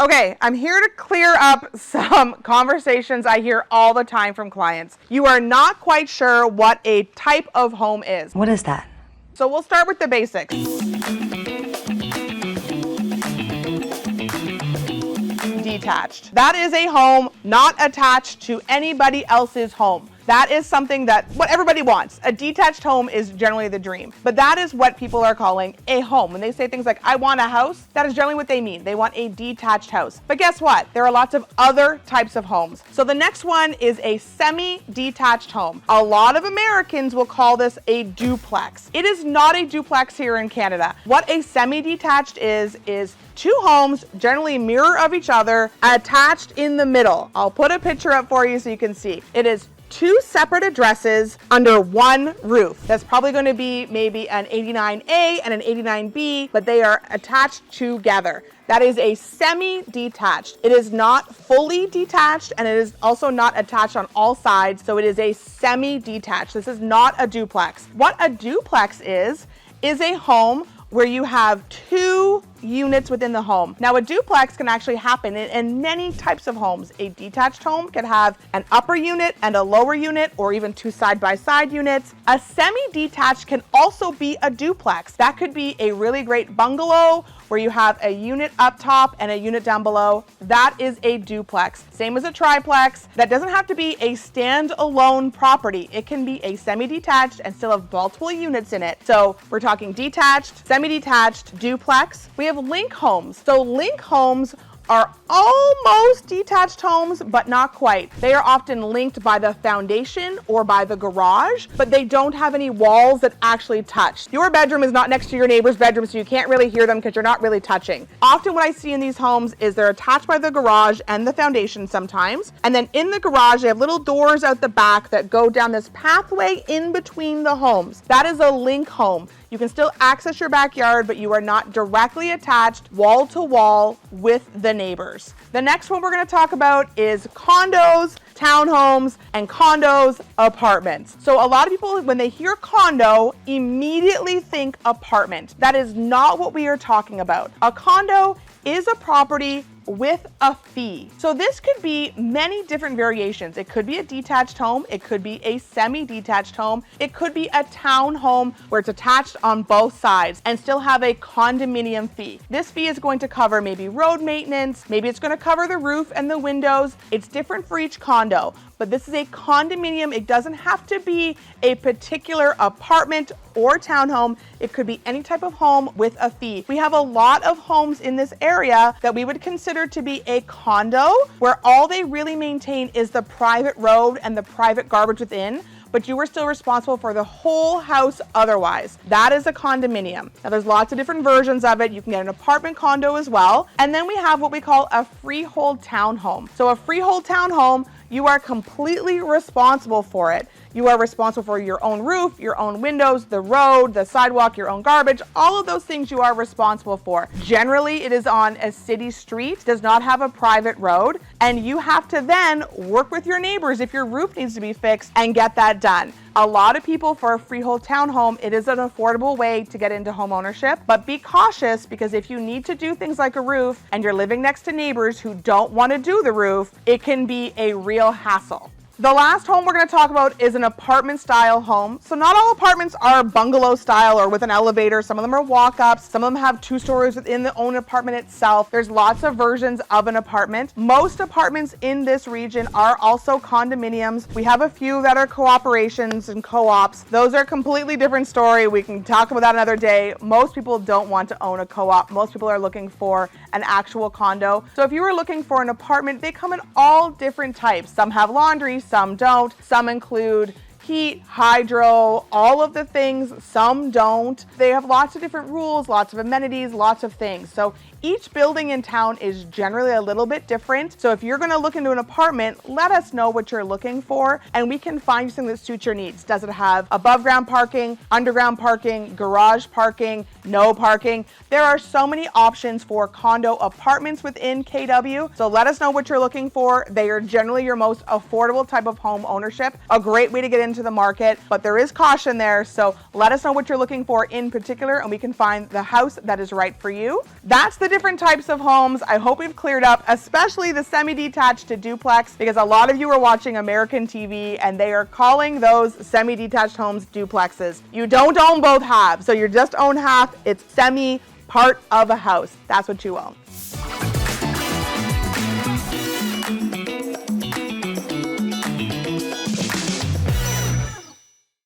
Okay, I'm here to clear up some conversations I hear all the time from clients. You are not quite sure what a type of home is. What is that? So we'll start with the basics. Detached. That is a home not attached to anybody else's home. That is something what everybody wants. A detached home is generally the dream, but that is what people are calling a home. When they say things like, I want a house, that is generally what they mean. They want a detached house. But guess what? There are lots of other types of homes. So the next one is a semi-detached home. A lot of Americans will call this a duplex. It is not a duplex here in Canada. What a semi-detached is two homes, generally mirror of each other, attached in the middle. I'll put a picture up for you so you can see. It is two separate addresses under one roof. That's probably going to be maybe an 89A and an 89B, but they are attached together. That is a semi-detached. It is not fully detached, and it is also not attached on all sides, so it is a semi-detached. This is not a duplex. What a duplex is a home where you have two units within the home. Now, a duplex can actually happen in many types of homes. A detached home can have an upper unit and a lower unit, or even two side-by-side units. A semi-detached can also be a duplex. That could be a really great bungalow where you have a unit up top and a unit down below. That is a duplex. Same as a triplex. That doesn't have to be a standalone property. It can be a semi-detached and still have multiple units in it. So we're talking detached, semi-detached, duplex. We have link homes. So link homes are almost detached homes, but not quite. They are often linked by the foundation or by the garage, but they don't have any walls that actually touch. Your bedroom is not next to your neighbor's bedroom, so you can't really hear them because you're not really touching. Often what I see in these homes is they're attached by the garage and the foundation sometimes, and then in the garage they have little doors out the back that go down this pathway in between the homes. That is a link home. You can still access your backyard, but you are not directly attached wall to wall with the neighbors. The next one we're going to talk about is condos, townhomes, and condos, apartments. So a lot of people, when they hear condo, immediately think apartment. That is not what we are talking about. A condo is a property with a fee. So this could be many different variations. It could be a detached home. It could be a semi-detached home. It could be a town home where it's attached on both sides and still have a condominium fee. This fee is going to cover maybe road maintenance. Maybe it's going to cover the roof and the windows. It's different for each condo, but this is a condominium. It doesn't have to be a particular apartment or townhome. It could be any type of home with a fee. We have a lot of homes in this area that we would consider to be a condo, where all they really maintain is the private road and the private garbage within, but you are still responsible for the whole house otherwise. That is a condominium. Now there's lots of different versions of it. You can get an apartment condo as well. And then we have what we call a freehold townhome. So a freehold townhome, you are completely responsible for it. You are responsible for your own roof, your own windows, the road, the sidewalk, your own garbage, all of those things you are responsible for. Generally, it is on a city street, does not have a private road, and you have to then work with your neighbors if your roof needs to be fixed and get that done. A lot of people, for a freehold townhome, it is an affordable way to get into home ownership, but be cautious, because if you need to do things like a roof and you're living next to neighbors who don't want to do the roof, it can be a real hassle. The last home we're going to talk about is an apartment style home. So not all apartments are bungalow style or with an elevator. Some of them are walk-ups. Some of them have 2 stories within the own apartment itself. There's lots of versions of an apartment. Most apartments in this region are also condominiums. We have a few that are cooperations and co-ops. Those are a completely different story. We can talk about that another day. Most people don't want to own a co-op. Most people are looking for an actual condo. So if you were looking for an apartment, they come in all different types. Some have laundry, some don't. Some include heat, hydro, all of the things. Some don't. They have lots of different rules, lots of amenities, lots of things. So each building in town is generally a little bit different. So if you're going to look into an apartment, let us know what you're looking for, and we can find you something that suits your needs. Does it have above ground parking, underground parking, garage parking, no parking? There are so many options for condo apartments within KW. So let us know what you're looking for. They are generally your most affordable type of home ownership. A great way to get into the market, but there is caution there. So let us know what you're looking for in particular, and we can find the house that is right for you. That's the the different types of homes. I hope we've cleared up, especially the semi-detached to duplex, because a lot of you are watching American TV and they are calling those semi-detached homes duplexes. You don't own both halves, so you just own half. It's semi, part of a house. That's what you own.